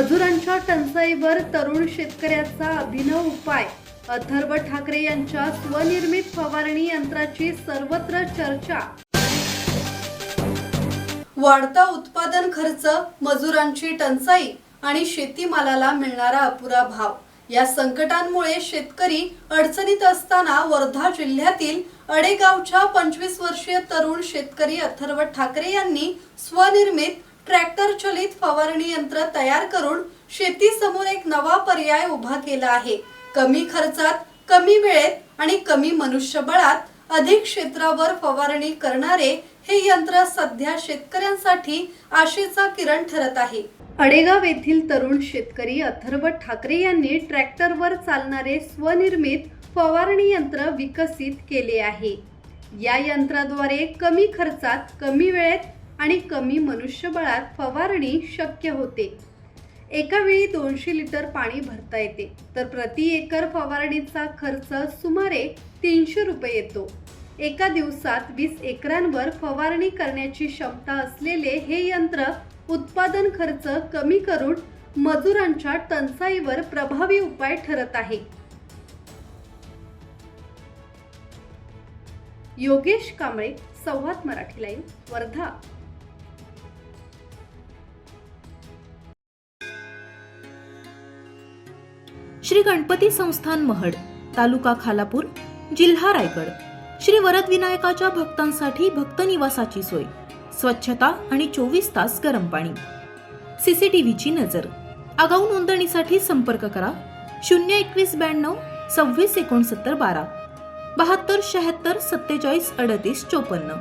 मजुरांच्या टंचाईवर तरुण शेतकऱ्याचा अभिनव उपाय. अथर्व ठाकरे यांच्या स्वनिर्मित फवारणी यंत्राची सर्वत्र चर्चा. वाढता उत्पादन खर्च, मजुरांची टंचाई आणि शेतीमालाला मिळणारा अपुरा भाव या संकटांमुळे शेतकरी अडचणीत असताना वर्धा जिल्ह्यातील अडेगावच्या 25 वर्षीय तरुण शेतकरी अथर्व ठाकरे यांनी स्वनिर्मित ट्रॅक्टर चलित फवारणी यंत्र तयार करून शेतीसमोर एक नवा पर्याय उभा केला आहे. कमी खर्चात, कमी वेळेत आणि कमी मनुष्यबळात अधिक क्षेत्रावर फवारणी करणारे हे यंत्र सध्या शेतकऱ्यांसाठी आशेचा किरण ठरत आहे. अडेगाव येथील तरुण शेतकरी अथर्व ठाकरे यांनी ट्रॅक्टरवर चालणारे स्वनिर्मित फवारणी यंत्र विकसित केले आहे. या यंत्राद्वारे कमी खर्चात, कमी वेळेत आणि कमी मनुष्यबळात फवारणी शक्य होते. एका वेळी 200 लिटर पाणी भरता येते, तर प्रति एकर फवारणीचा खर्च सुमारे 300 रुपये येतो. एका दिवसात 20 एकरांवर फवारणी करण्याची क्षमता असलेले हे यंत्र उत्पादन खर्च कमी करून मजुरांच्या टंचाईवर प्रभावी उपाय ठरत आहे. योगेश कांबळे, संवाद मराठी लाईव्ह, वर्धा. श्री गणपती संस्थान महड, तालुका खालापूर, जिल्हा रायगड. श्री वरद विनायकाच्या भक्तांसाठी भक्त निवासाची सोय, स्वच्छता आणि 24 तास गरम पाणी. सीसीटीव्हीची नजर. आगाऊ नोंदणीसाठी संपर्क करा 021 92 26 69 12 72 76 47 38 54.